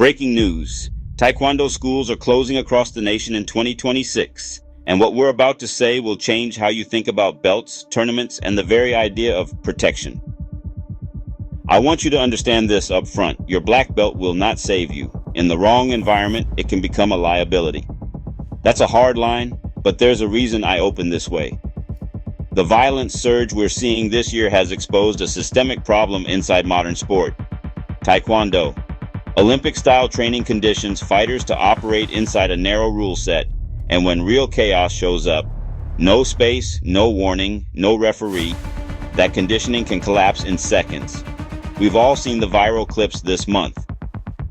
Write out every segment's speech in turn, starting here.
Breaking news. Taekwondo schools are closing across the nation in 2026, and what we're about to say will change how you think about belts, tournaments, and the very idea of protection. I want you to understand this up front. Your black belt will not save you. In the wrong environment, it can become a liability. That's a hard line, but there's a reason I open this way. The violence surge we're seeing this year has exposed a systemic problem inside modern sport. Taekwondo. Olympic-style training conditions fighters to operate inside a narrow rule set, and when real chaos shows up, no space, no warning, no referee, that conditioning can collapse in seconds. We've all seen the viral clips this month.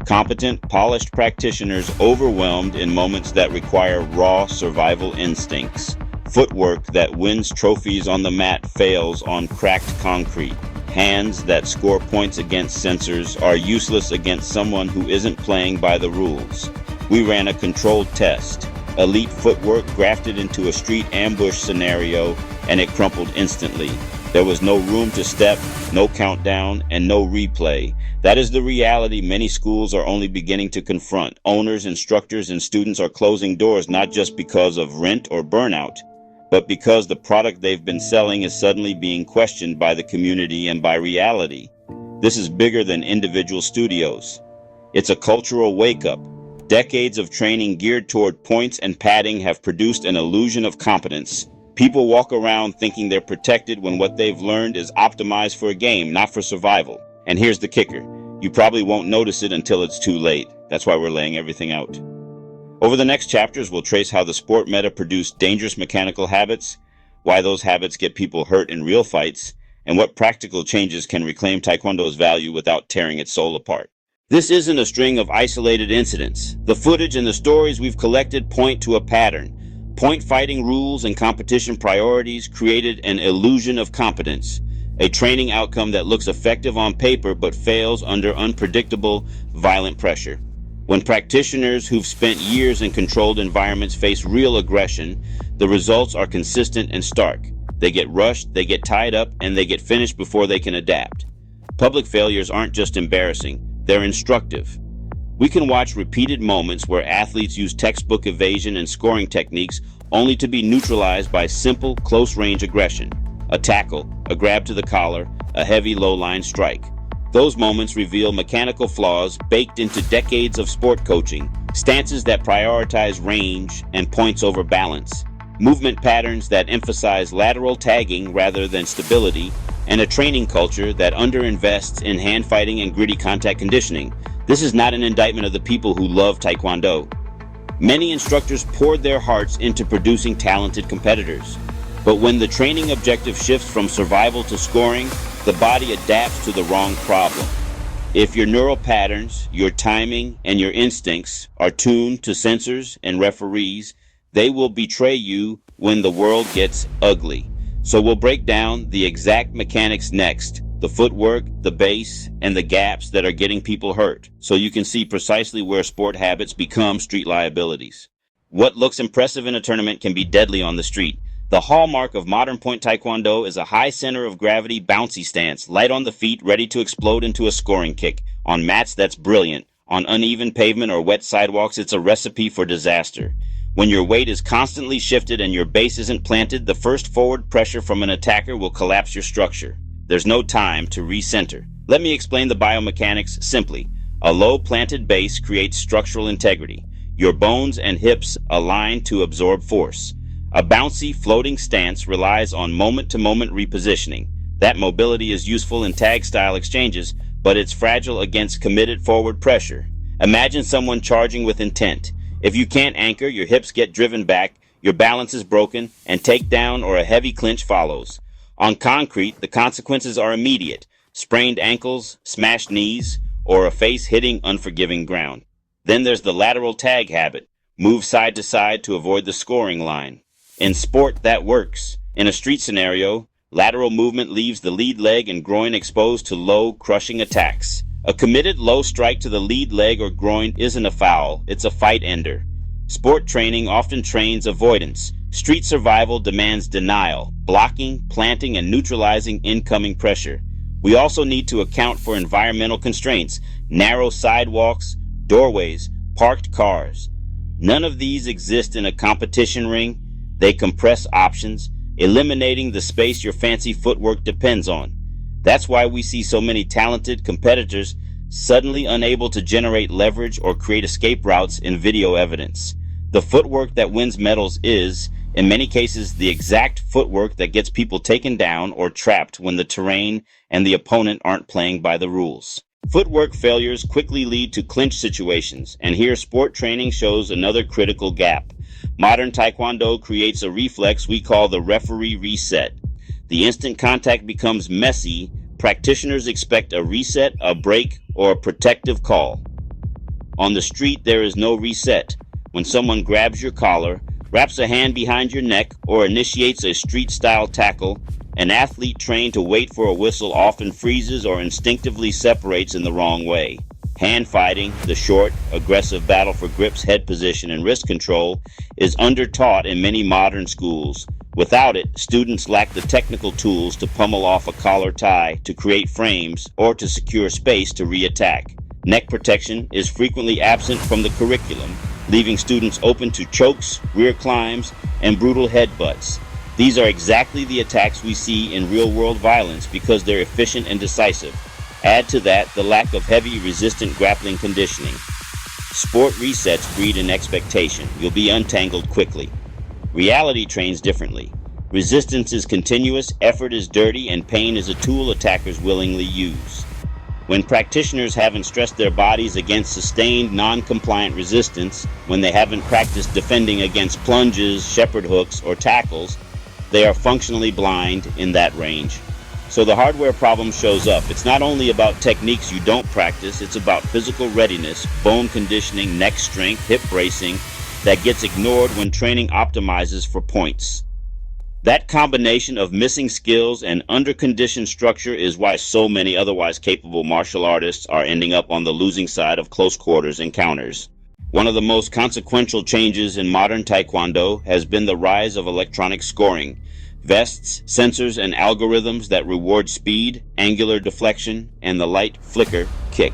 Competent, polished practitioners overwhelmed in moments that require raw survival instincts. Footwork that wins trophies on the mat fails on cracked concrete. Hands that score points against sensors are useless against someone who isn't playing by the rules. We ran a controlled test. Elite footwork grafted into a street ambush scenario, and it crumpled instantly. There was no room to step, no countdown, and no replay. That is the reality many schools are only beginning to confront. Owners, instructors, and students are closing doors not just because of rent or burnout, but because the product they've been selling is suddenly being questioned by the community and by reality. This is bigger than individual studios. It's a cultural wake-up. Decades of training geared toward points and padding have produced an illusion of competence. People walk around thinking they're protected when what they've learned is optimized for a game, not for survival. And here's the kicker. You probably won't notice it until it's too late. That's why we're laying everything out. Over the next chapters, we'll trace how the sport meta produced dangerous mechanical habits, why those habits get people hurt in real fights, and what practical changes can reclaim Taekwondo's value without tearing its soul apart. This isn't a string of isolated incidents. The footage and the stories we've collected point to a pattern. Point fighting rules and competition priorities created an illusion of competence, a training outcome that looks effective on paper but fails under unpredictable, violent pressure. When practitioners who've spent years in controlled environments face real aggression, the results are consistent and stark. They get rushed, they get tied up, and they get finished before they can adapt. Public failures aren't just embarrassing, they're instructive. We can watch repeated moments where athletes use textbook evasion and scoring techniques only to be neutralized by simple, close-range aggression. A tackle, a grab to the collar, a heavy low-line strike. Those moments reveal mechanical flaws baked into decades of sport coaching, stances that prioritize range and points over balance, movement patterns that emphasize lateral tagging rather than stability, and a training culture that underinvests in hand fighting and gritty contact conditioning. This is not an indictment of the people who love Taekwondo. Many instructors poured their hearts into producing talented competitors. But when the training objective shifts from survival to scoring, the body adapts to the wrong problem. If your neural patterns, your timing, and your instincts are tuned to sensors and referees, they will betray you when the world gets ugly. So we'll break down the exact mechanics next, the footwork, the base, and the gaps that are getting people hurt, so you can see precisely where sport habits become street liabilities. What looks impressive in a tournament can be deadly on the street. The hallmark of modern point taekwondo is a high center of gravity bouncy stance, light on the feet, ready to explode into a scoring kick. On mats, that's brilliant. On uneven pavement or wet sidewalks, it's a recipe for disaster. When your weight is constantly shifted and your base isn't planted, the first forward pressure from an attacker will collapse your structure. There's no time to recenter. Let me explain the biomechanics simply. A low planted base creates structural integrity. Your bones and hips align to absorb force. A bouncy, floating stance relies on moment-to-moment repositioning. That mobility is useful in tag-style exchanges, but it's fragile against committed forward pressure. Imagine someone charging with intent. If you can't anchor, your hips get driven back, your balance is broken, and takedown or a heavy clinch follows. On concrete, the consequences are immediate. Sprained ankles, smashed knees, or a face hitting unforgiving ground. Then there's the lateral tag habit. Move side to side to avoid the scoring line. In sport, that works. In a street scenario, lateral movement leaves the lead leg and groin exposed to low, crushing attacks. A committed low strike to the lead leg or groin isn't a foul, it's a fight ender. Sport training often trains avoidance. Street survival demands denial, blocking, planting, and neutralizing incoming pressure. We also need to account for environmental constraints, narrow sidewalks, doorways, parked cars. None of these exist in a competition ring. They compress options, eliminating the space your fancy footwork depends on. That's why we see so many talented competitors suddenly unable to generate leverage or create escape routes in video evidence. The footwork that wins medals is, in many cases, the exact footwork that gets people taken down or trapped when the terrain and the opponent aren't playing by the rules. Footwork failures quickly lead to clinch situations, and here sport training shows another critical gap. Modern Taekwondo creates a reflex we call the referee reset. The instant contact becomes messy. Practitioners expect a reset, a break, or a protective call. On the street, there is no reset. When someone grabs your collar, wraps a hand behind your neck, or initiates a street-style tackle, an athlete trained to wait for a whistle often freezes or instinctively separates in the wrong way. Hand fighting, the short, aggressive battle for grips, head position, and wrist control, is undertaught in many modern schools. Without it, students lack the technical tools to pummel off a collar tie, to create frames, or to secure space to re-attack. Neck protection is frequently absent from the curriculum, leaving students open to chokes, rear climbs, and brutal headbutts. These are exactly the attacks we see in real-world violence because they're efficient and decisive. Add to that the lack of heavy, resistant grappling conditioning. Sport resets breed an expectation. You'll be untangled quickly. Reality trains differently. Resistance is continuous, effort is dirty, and pain is a tool attackers willingly use. When practitioners haven't stressed their bodies against sustained, non-compliant resistance, when they haven't practiced defending against plunges, shepherd hooks, or tackles, they are functionally blind in that range. So the hardware problem shows up. It's not only about techniques you don't practice, it's about physical readiness, bone conditioning, neck strength, hip bracing, that gets ignored when training optimizes for points. That combination of missing skills and under-conditioned structure is why so many otherwise capable martial artists are ending up on the losing side of close quarters encounters. One of the most consequential changes in modern Taekwondo has been the rise of electronic scoring, vests, sensors, and algorithms that reward speed, angular deflection, and the light flicker kick.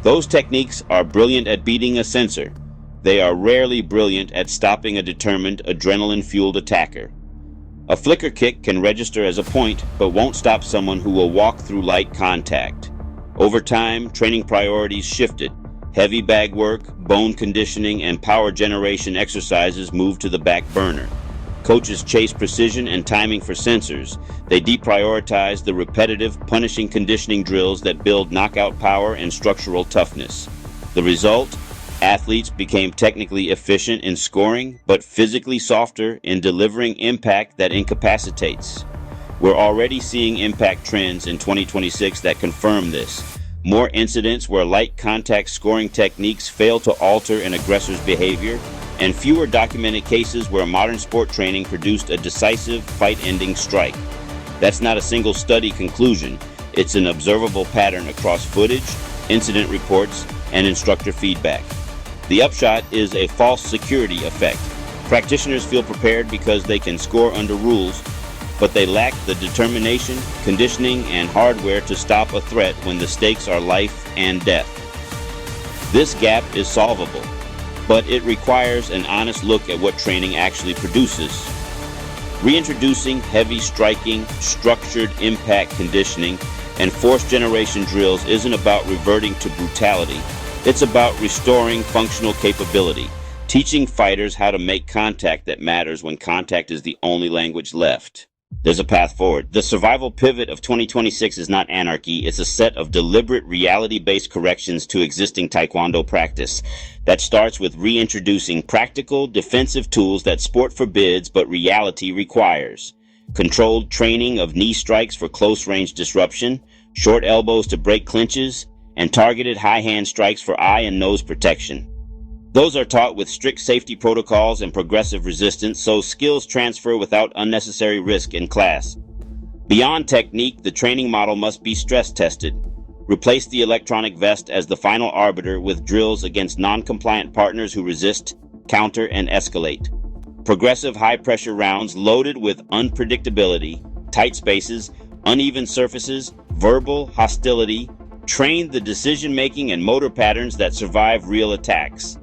Those techniques are brilliant at beating a sensor. They are rarely brilliant at stopping a determined, adrenaline-fueled attacker. A flicker kick can register as a point, but won't stop someone who will walk through light contact. Over time, training priorities shifted. Heavy bag work, bone conditioning, and power generation exercises moved to the back burner. Coaches chase precision and timing for sensors. They deprioritize the repetitive, punishing conditioning drills that build knockout power and structural toughness. The result? Athletes became technically efficient in scoring, but physically softer in delivering impact that incapacitates. We're already seeing impact trends in 2026 that confirm this. More incidents where light contact scoring techniques fail to alter an aggressor's behavior, and fewer documented cases where modern sport training produced a decisive, fight-ending strike. That's not a single study conclusion. It's an observable pattern across footage, incident reports, and instructor feedback. The upshot is a false security effect. Practitioners feel prepared because they can score under rules, but they lack the determination, conditioning, and hardware to stop a threat when the stakes are life and death. This gap is solvable, but it requires an honest look at what training actually produces. Reintroducing heavy striking, structured impact conditioning, and force generation drills isn't about reverting to brutality. It's about restoring functional capability, teaching fighters how to make contact that matters when contact is the only language left. There's a path forward. The survival pivot of 2026 is not anarchy. It's a set of deliberate reality-based corrections to existing Taekwondo practice that starts with reintroducing practical, defensive tools that sport forbids but reality requires. Controlled training of knee strikes for close-range disruption, short elbows to break clinches, and targeted high hand strikes for eye and nose protection. Those are taught with strict safety protocols and progressive resistance, so skills transfer without unnecessary risk in class. Beyond technique, the training model must be stress tested. Replace the electronic vest as the final arbiter with drills against non-compliant partners who resist, counter, and escalate. Progressive high-pressure rounds loaded with unpredictability, tight spaces, uneven surfaces, verbal hostility, Train the decision-making and motor patterns that survive real attacks.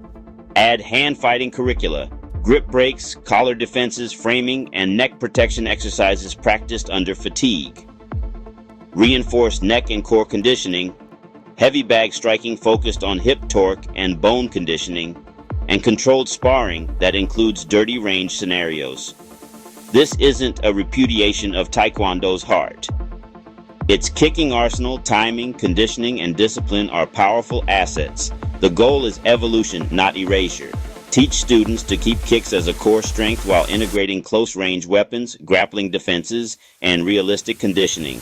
Add hand-fighting curricula, grip breaks, collar defenses, framing, and neck protection exercises practiced under fatigue. Reinforce neck and core conditioning, heavy bag striking focused on hip torque and bone conditioning, and controlled sparring that includes dirty range scenarios. This isn't a repudiation of Taekwondo's heart. Its kicking arsenal, timing, conditioning, and discipline are powerful assets. The goal is evolution, not erasure. Teach students to keep kicks as a core strength while integrating close-range weapons, grappling defenses, and realistic conditioning.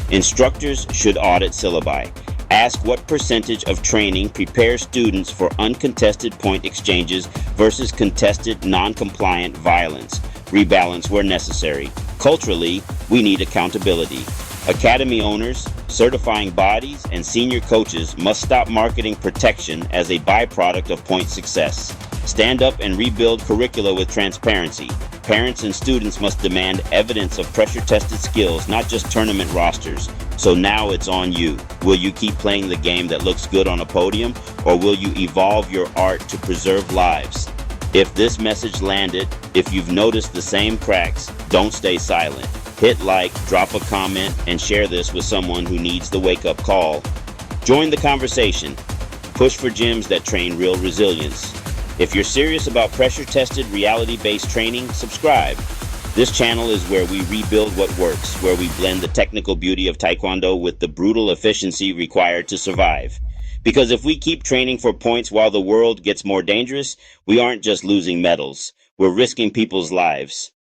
Instructors should audit syllabi. Ask what percentage of training prepares students for uncontested point exchanges versus contested, non-compliant violence. Rebalance where necessary. Culturally, we need accountability. Academy owners, certifying bodies, and senior coaches must stop marketing protection as a byproduct of point success. Stand up and rebuild curricula with transparency. Parents and students must demand evidence of pressure-tested skills, not just tournament rosters. So now it's on you. Will you keep playing the game that looks good on a podium, or will you evolve your art to preserve lives? If this message landed, if you've noticed the same cracks, don't stay silent. Hit like, drop a comment, and share this with someone who needs the wake-up call. Join the conversation. Push for gyms that train real resilience. If you're serious about pressure-tested, reality-based training, subscribe. This channel is where we rebuild what works, where we blend the technical beauty of Taekwondo with the brutal efficiency required to survive. Because if we keep training for points while the world gets more dangerous, we aren't just losing medals, we're risking people's lives.